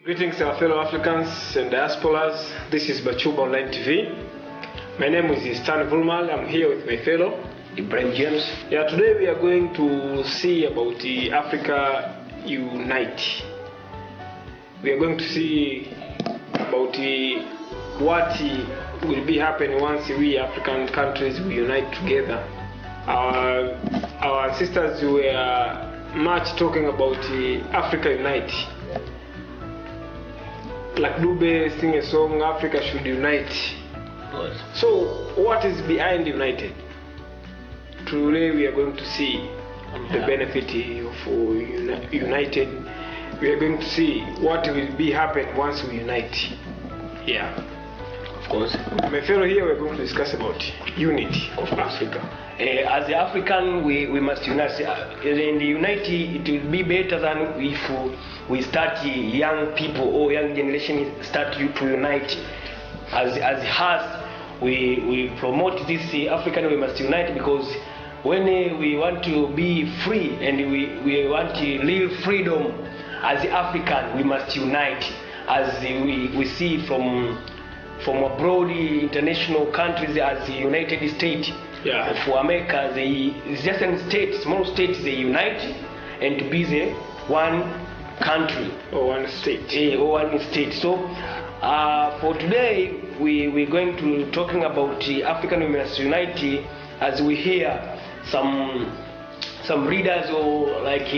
Greetings our fellow Africans and diasporas. This is Bachubaz Online TV. My name is Stan Vulmal. I'm here with my fellow Ibrahim James. Yeah, today we are going to see about the Africa Unite. We are going to see about what will be happening once we African countries will unite together. Our ancestors were much talking about Africa Unite. Like Dube sing a song, Africa should unite. Good. So what is behind United? Today we are going to see the benefit of United. We are going to see what will be happen once we unite. Yeah. Of course. My fellow, here we are going to discuss about unity of Africa. As the African, we must unite. In the unity, it will be better than if we start young people or young generation start to unite. As us, we promote this African, we must unite, because when we want to be free and we want to live freedom as the African, we must unite. As we see from abroad, international countries, as the United States. Yeah. For America, it's just a state, small states, they unite and to be the one country or one state. Or one state. So for today, we're going to talking about African Women Unite, as we hear some readers or like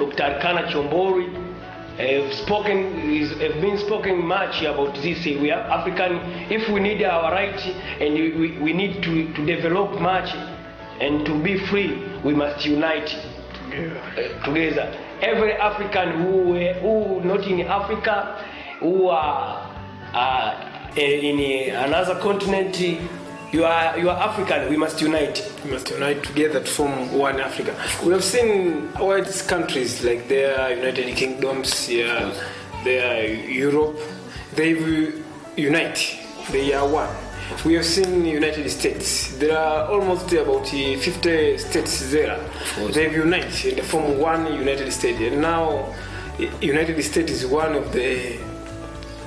Dr. Kana Chombori have been spoken much about this. We are African. If we need our right and we need to develop much and to be free, we must unite together. Every African who not in Africa, who are in another continent, you are African. We must unite. We must unite together to form one Africa. We have seen white countries like their United Kingdoms, their Europe. They will unite. They are one. We have seen United States. There are almost about 50 states there. They unite and form one United States. And now, United States is one of the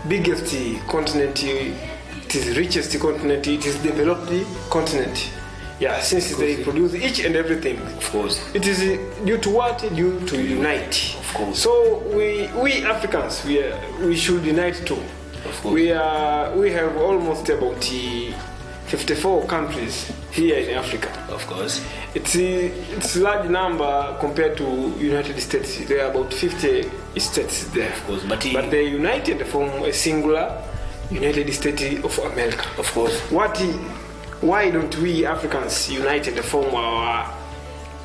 biggest continent. It is the richest continent. It is developed continent. Yeah, since they produce each and everything. Of course. It is due to what? Due to unite. Of course. So we Africans, we should unite too. Of course. We have almost about 54 countries here in Africa. Of course. It's a large number compared to United States. There are about 50 states there. Of course. But they united from a singular United States of America. Of course. Why don't we Africans unite and form our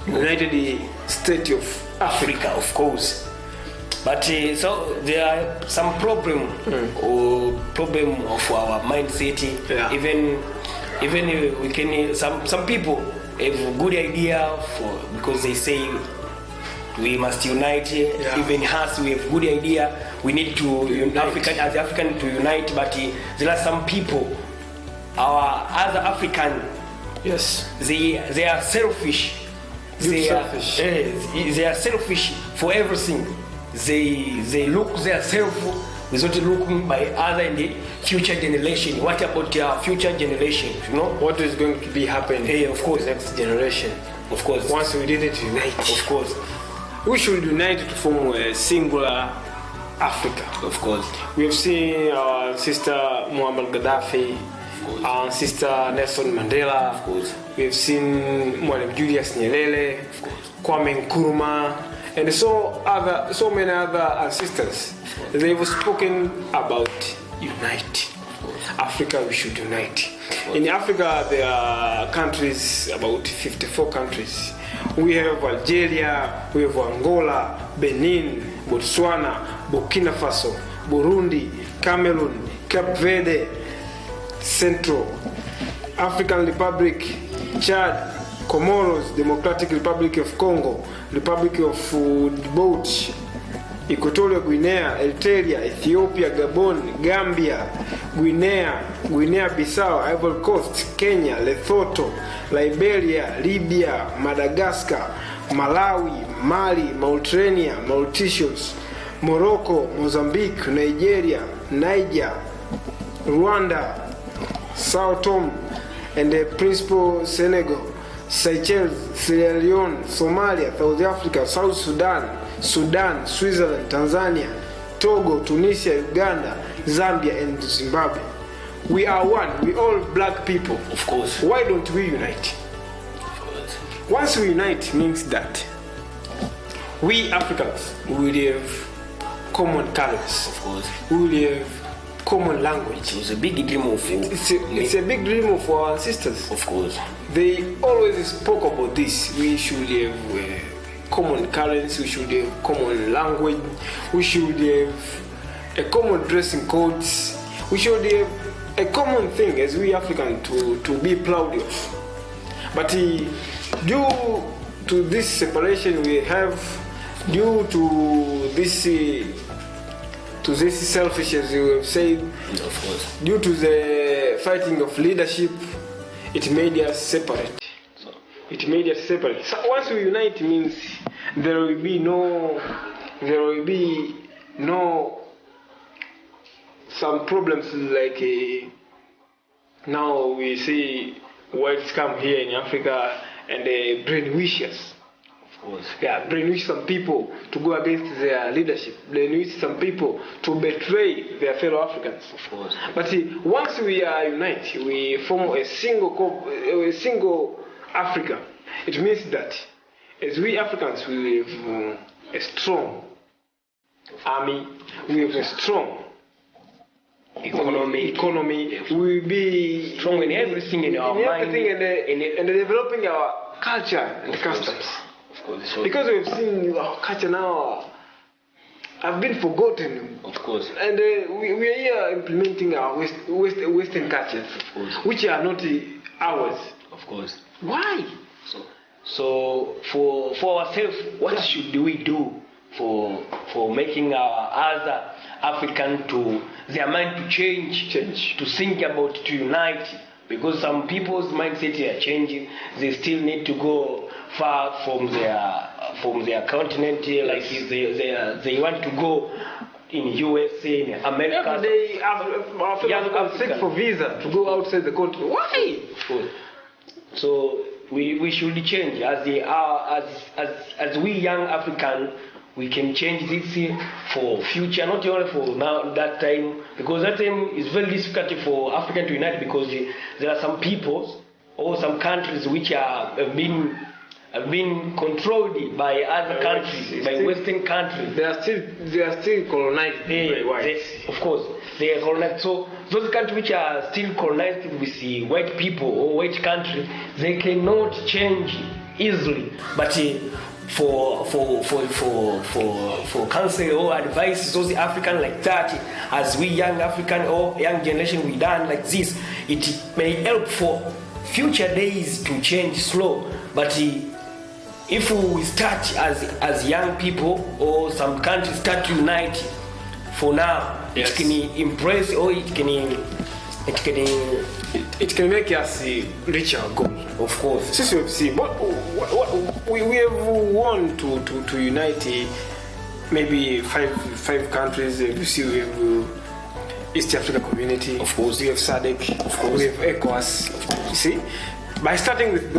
United States of Africa? Of course. But so there are some problem of our mindset. Yeah. Even we can some people have a good idea because they say we must unite. Yeah. Even us, we have good idea. We need to African to unite. But there are some people, our other African. Yes. They are selfish. They are selfish for everything. They look themselves without looking by other in the future generation. What about our future generation? You know what is going to be happening? Of course, next generation. Of course. Once we did it, unite. Of course. We should unite to form a singular Africa. Of course. We have seen our sister Muammar Gaddafi, our sister Nelson Mandela. Of course. We have seen Mwalimu Julius Nyerere, Kwame Nkrumah, and so many other ancestors. They've spoken about unite. Africa, we should unite. In Africa, there are countries, about 54 countries. We have Algeria, we have Angola, Benin, Botswana, Burkina Faso, Burundi, Cameroon, Cape Verde, Central African Republic, Chad, Comoros, Democratic Republic of Congo, Republic of Djibouti, Equatorial Guinea, Eritrea, Ethiopia, Gabon, Gambia, Guinea-Bissau, Ivory Coast, Kenya, Lesotho, Liberia, Libya, Madagascar, Malawi, Mali, Mauritania, Mauritius, Morocco, Mozambique, Nigeria, Niger, Rwanda, Sao Tome and the Principe, Senegal, Seychelles, Sierra Leone, Somalia, South Africa, South Sudan, Switzerland, Tanzania, Togo, Tunisia, Uganda, Zambia and Zimbabwe. We are one. We all black people. Of course. Why don't we unite? Of course. Once we unite means that we Africans will have common colors. Of course. We will have common language. It's a big dream of it's a big dream of our ancestors. Of course. They always spoke about this. We should have common currency, we should have common language, we should have a common dressing codes, we should have a common thing as we Africans to be proud of. But due to this separation we have, due to this selfish, as you have said, of course, due to the fighting of leadership, it made us separate. So once we unite means there will be no some problems like now we see whites come here in Africa and they brainwash us. Of course. Yeah, brainwash some people to go against their leadership, brainwash some people to betray their fellow Africans. Of course. But once we are united, we form a single Africa. It means that as we Africans, we have a strong army, we have a strong economy. We will be strong in everything, in our mind, and developing our culture and customs. Of course. Because we've seen our culture now have been forgotten. Of course. And we are here implementing our Western cultures, which are not ours. Of course. Why? So for ourselves, what should we do for making our other African to their mind to change, to think about, to unite? Because some people's mindset are changing. They still need to go far from their continent. Like they want to go in USA, in America. Every day, Africans seek for visa to go outside the country. Why? So we should change as we young African. We can change this for future, not only for now that time, because that time is very difficult for African to unite, because there are some peoples or some countries which have been controlled by other countries, by Western countries. They are still colonized by whites. Of course, they are colonized. So those countries which are still colonized with the white people or white countries, they cannot change easily. But for counsel or advice, those African like that, as we young African or young generation, we done like this, it may help for future days to change slow. But if we start as young people, or some countries start to unite, for now, yes, it can impress, or it can make us reach our goal. Of course. Since we have seen, we have won to unite maybe five countries. You see, we have East Africa Community. Of course. We have SADC. Of course. We have ECOWAS. You see, by starting with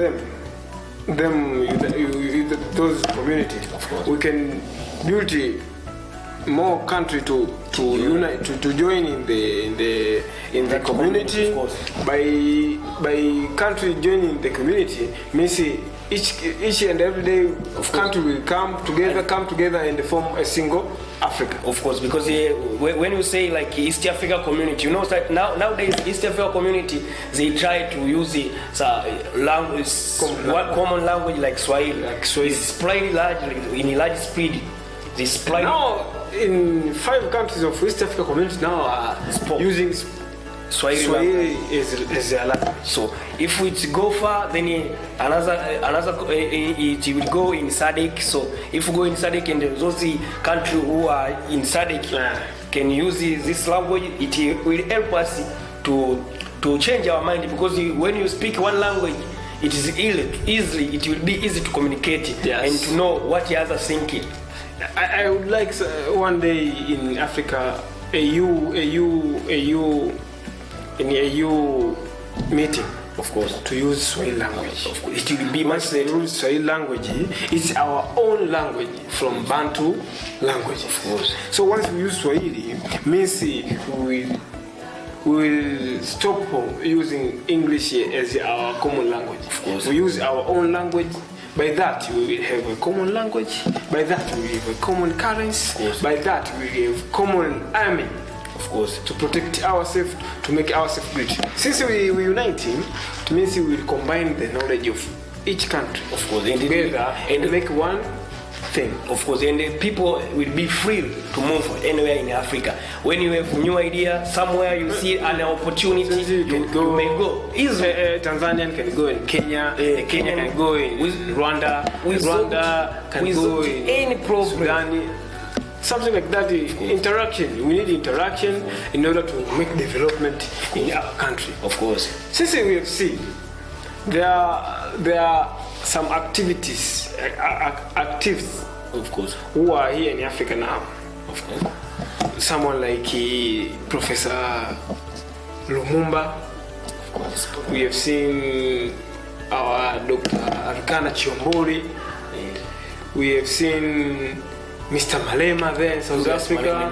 those communities, of course, we can build more country to unite, to join in the community. Of course. By country joining the community means each and every day country will come together and form a single Africa. Of course, because when you say like East Africa community, you know that nowadays East Africa community, they try to use common language like Swahili. It's spread largely in large speed. They spread now in 5 countries of East Africa community now are using Swahili is their language. So if it go far, then it will go in SADC. So if we go in SADC and those countries who are in SADC can use this language, it will help us to change our mind, because when you speak one language, it is it will be easy to communicate and to know what the other thinking. I would like one day in Africa in AU meeting, of course, to use Swahili language. Of course. It will be once they use Swahili language, it's our own language from Bantu language. Of course. So once we use Swahili, means we will stop using English as our common language. Of course. We use our own language. By that we will have a common language. By that we will have a common currency. By that we will have common army. Of course, to protect ourselves, to make ourselves great. Since we unite, it means we will combine the knowledge of each country, of course, and together and make one thing. Of course, and the people will be free to move anywhere in Africa. When you have a new idea, somewhere you see an opportunity, you may go. Tanzanian can go in Kenya, Kenya can go in Rwanda, Rwanda can go in any problem. Sudan. Something like that. Interaction. We need interaction in order to make development in our country. Of course. Since we have seen, there are some activities, of course, who are here in Africa now. Of course. Someone like Professor Lumumba. Of course. We have seen our Dr. Arukana Chiombori. We have seen Mr. Malema there in South Africa,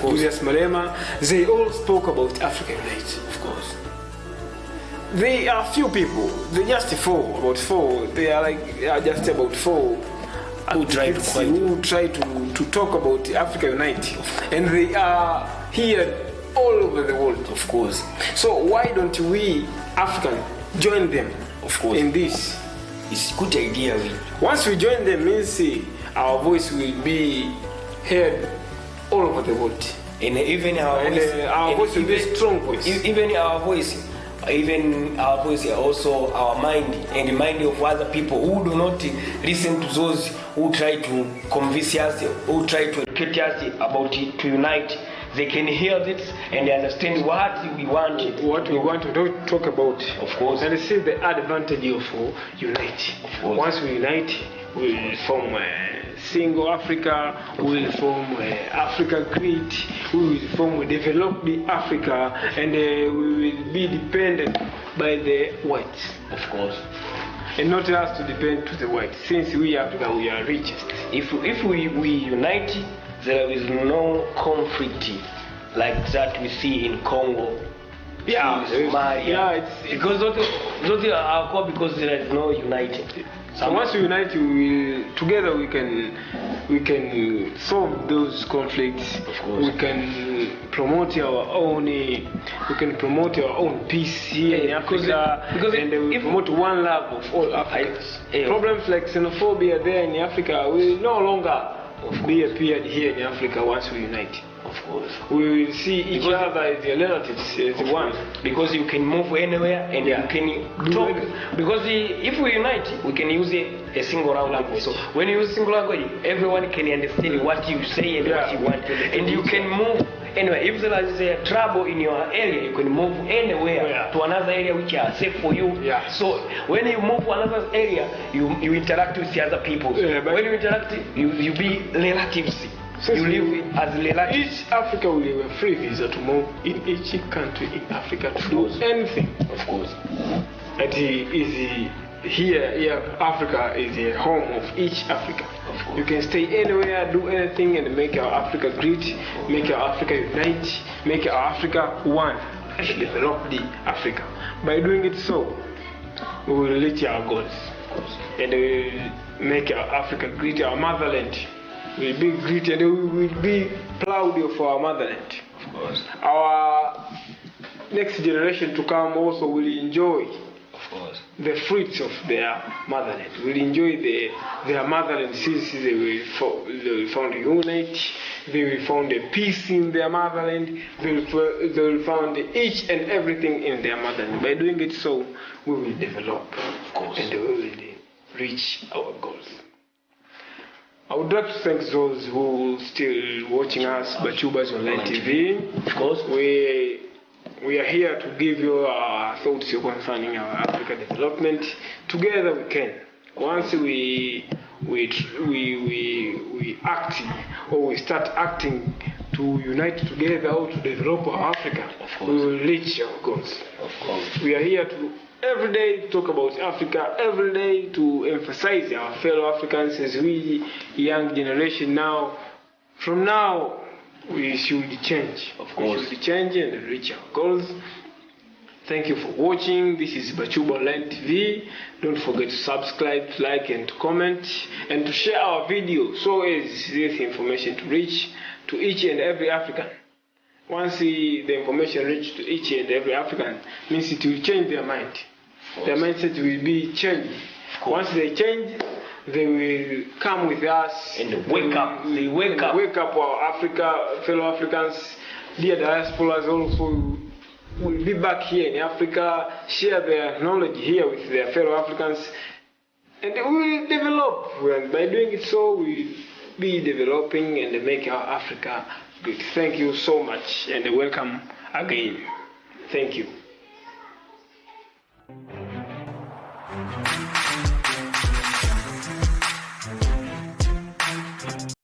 Julius Malema. They all spoke about Africa Unite. Of course. They are few people. They just about four. They are just about four who try to talk about Africa Unite, and they are here all over the world. Of course. So why don't we Africans join them? Of course. In this, it's a good idea. Once we join them, means our voice will be heard all over the world, and even our voice will be a strong voice. Even our voice is also our mind and the mind of other people who do not listen to those who try to convince us, who try to educate us about it, to unite. They can hear this and understand what we want to talk about. Of course. And this is the advantage of unite. Of course. Once we unite, we will form a single Africa, we will form Africa great, we will form a developed Africa, and we will be dependent by the whites. Of course. And not us to depend to the whites. Since we Africa, we are richest. If we unite, there is no conflict like that we see in Congo. Somalia. Because those are called because there is no united. So once we unite, together we can solve those conflicts. Of course. We can promote our own peace here in Africa, and we promote one love of all Africans. Problems like xenophobia there in Africa will no longer be appeared here in Africa once we unite. Of course. We will see each other as their relatives, as one. Because you can move anywhere and you can talk. Because if we unite, we can use a single language. So when you use a single language, everyone can understand what you say and what you want. And you can move anywhere. If there is a trouble in your area, you can move anywhere to another area which are safe for you. So when you move to another area, you interact with the other people. When you interact, you be relatives. So you live as relatives. Each Africa will have a free visa to move in each country in Africa to do anything. Of course. That is here, Africa is the home of each Africa. You can stay anywhere, do anything, and make our Africa great, make our Africa unite, make our Africa one, and develop the Africa. By doing it so, we will reach our goals, and we will make our Africa great, our motherland. We will be great, and we will be proud of our motherland. Of course. Our next generation to come also will enjoy course. the fruits of their motherland, will enjoy their motherland since they will found unity, they will find a peace in their motherland, they will find each and everything in their motherland. By doing it so, we will develop, of course, and we will reach our goals. I would like to thank those who still watching us, Bachubaz Online TV. Of course. We are here to give you our thoughts concerning our Africa development. Together we can. Once we act, or we start acting to unite together or to develop our Africa, we will reach our goals. Of course. We are here to every day talk about Africa, every day to emphasize our fellow Africans as we young generation now. From now, we should change. Of course. We should change and reach our goals. Thank you for watching. This is Bachubaz Online TV. Don't forget to subscribe, to like, and to comment, and to share our video so as this information to reach to each and every African. Once the information reaches to each and every African, means it will change their mind. Their mindset will be changed. Once they change, they will come with us and wake up. They wake up our fellow Africans, dear diasporas also will be back here in Africa, share their knowledge here with their fellow Africans, and we will develop. And by doing it so, we will be developing and make our Africa good. Thank you so much, and welcome again. Thank you.